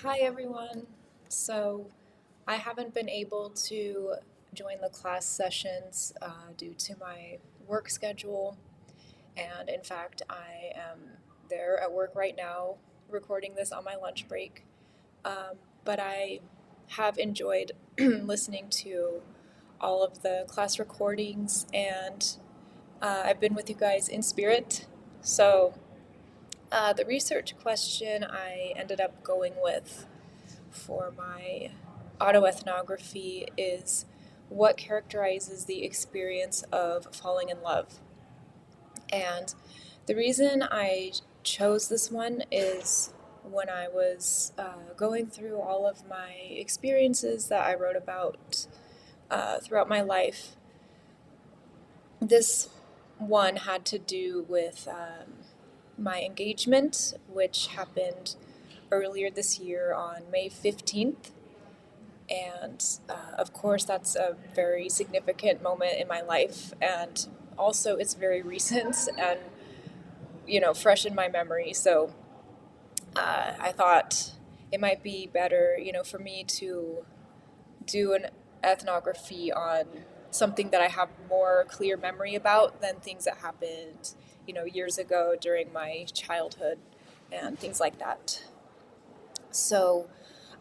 Hi everyone. So I haven't been able to join the class sessions due to my work schedule, and in fact, I am there at work right now recording this on my lunch break. But I have enjoyed listening to all of the class recordings, and I've been with you guys in spirit. So the research question I ended up going with for my autoethnography is what characterizes the experience of falling in love. And the reason I chose this one is when I was going through all of my experiences that I wrote about throughout my life, this one had to do with my engagement, which happened earlier this year on May 15th. And of course, that's a very significant moment in my life. And also, it's very recent and, fresh in my memory. So I thought it might be better, for me to do an ethnography on something that I have more clear memory about than things that happened, years ago during my childhood and things like that. So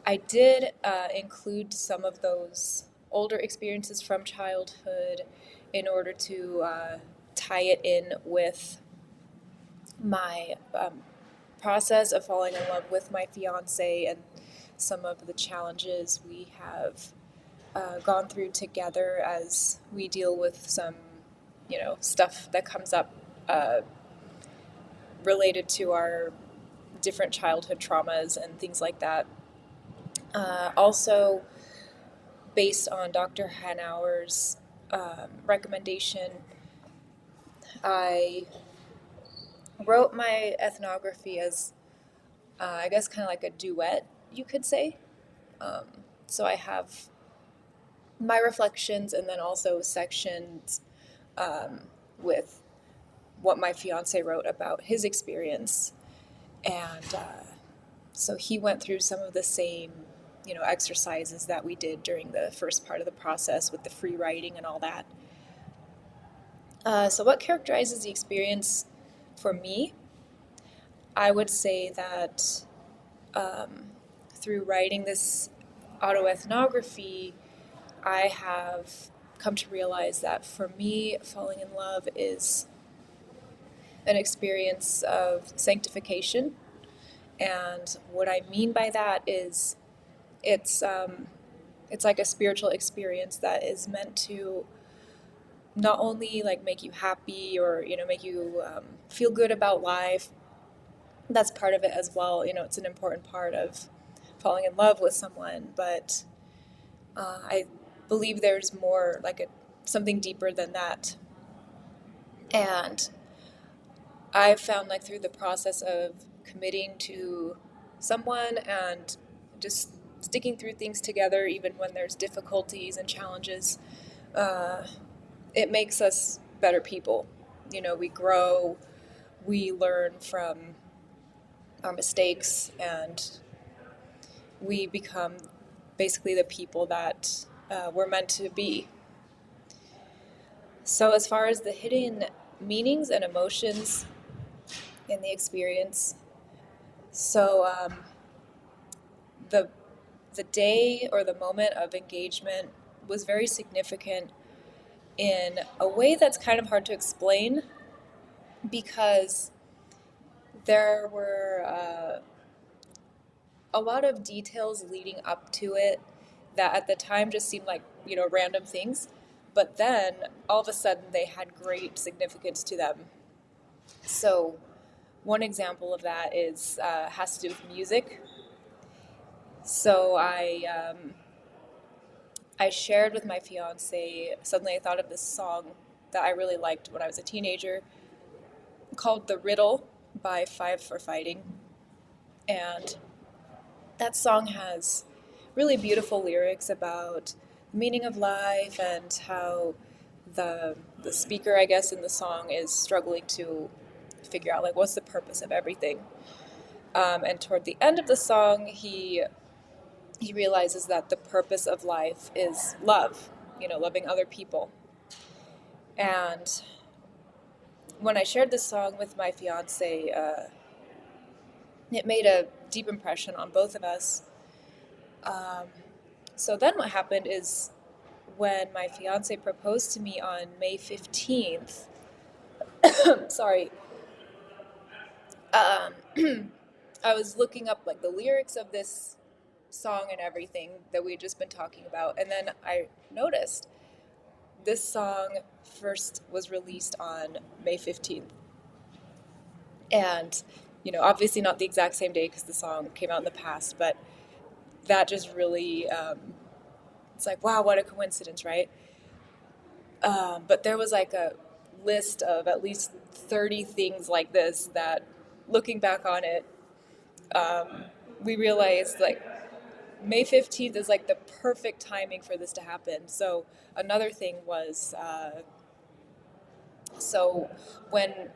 I did include some of those older experiences from childhood in order to tie it in with my process of falling in love with my fiance and some of the challenges we have gone through together as we deal with some, stuff that comes up uh, related to our different childhood traumas and things like that. Also, based on Dr. Hanauer's recommendation, I wrote my ethnography as, I guess, kind of like a duet, you could say. Um, so I have my reflections and then also sections um, with what my fiance wrote about his experience. And so he went through some of the same, exercises that we did during the first part of the process with the free writing and all that. So, what characterizes the experience for me? I would say that um, through writing this autoethnography, I have come to realize that for me, falling in love is an experience of sanctification. And what I mean by that is it's it's like a spiritual experience that is meant to not only like make you happy or make you feel good about life. That's part of it as well. It's an important part of falling in love with someone, but I believe there's more like something deeper than that. And I've found like through the process of committing to someone and just sticking through things together, even when there's difficulties and challenges, uh, it makes us better people. We grow, we learn from our mistakes, and we become basically the people that we're meant to be. So, as far as the hidden meanings and emotions in the experience, so the the day or the moment of engagement was very significant in a way that's kind of hard to explain because there were a lot of details leading up to it that at the time just seemed like, random things. But then all of a sudden they had great significance to them. So, one example of that is has to do with music. So, I shared with my fiance, suddenly I thought of this song that I really liked when I was a teenager called The Riddle by Five for Fighting. And that song has really beautiful lyrics about the meaning of life and how the speaker, in the song is struggling to figure out like what's the purpose of everything. And toward the end of the song, he realizes that the purpose of life is love, loving other people. And when I shared this song with my fiance, it made a deep impression on both of us. Um, so then what happened is when my fiance proposed to me on May 15th, sorry, um, I was looking up like the lyrics of this song and everything that we had just been talking about. And then I noticed this song first was released on May 15th. And, obviously not the exact same day because the song came out in the past, but that just really, it's like, wow, what a coincidence, right? But there was like a list of at least 30 things like this that, looking back on it, we realized like May 15th is like the perfect timing for this to happen. So another thing was, so when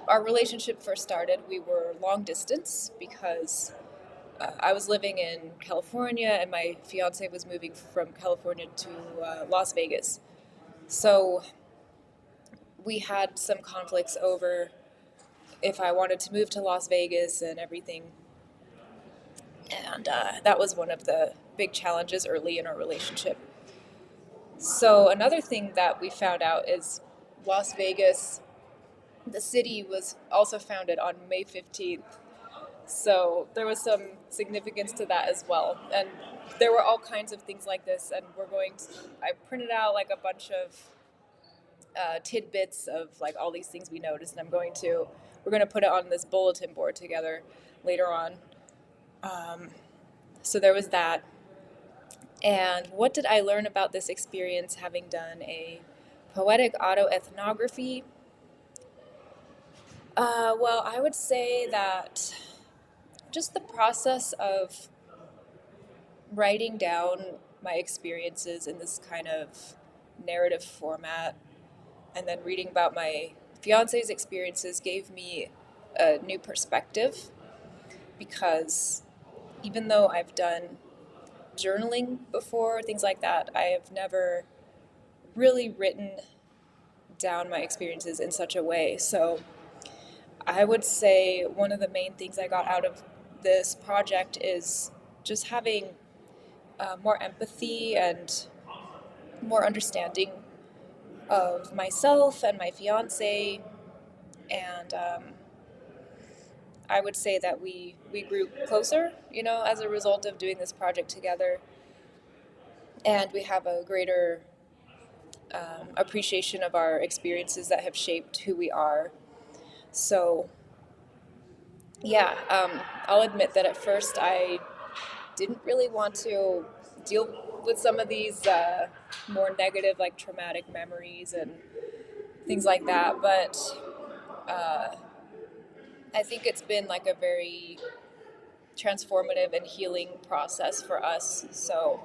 our relationship first started, we were long distance because I was living in California and my fiance was moving from California to Las Vegas. So we had some conflicts over if I wanted to move to Las Vegas and everything. And that was one of the big challenges early in our relationship. So another thing that we found out is Las Vegas, the city, was also founded on May 15th. So there was some significance to that as well. And there were all kinds of things like this. And I printed out like a bunch of tidbits of like all these things we noticed. And we're going to put it on this bulletin board together later on. So there was that. And what did I learn about this experience having done a poetic autoethnography? Well, I would say that just the process of writing down my experiences in this kind of narrative format and then reading about my fiance's experiences gave me a new perspective because even though I've done journaling before, things like that, I have never really written down my experiences in such a way. So I would say one of the main things I got out of this project is just having more empathy and more understanding of myself and my fiance. And I would say that we grew closer, as a result of doing this project together. And we have a greater appreciation of our experiences that have shaped who we are. So, yeah, I'll admit that at first I didn't really want to deal with some of these more negative, like traumatic memories and things like that. But uh, I think it's been like a very transformative and healing process for us. So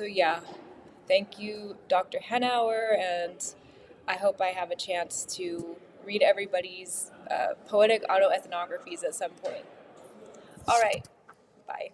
yeah, thank you, Dr. Henauer, and I hope I have a chance to read everybody's poetic autoethnographies at some point. All right, bye.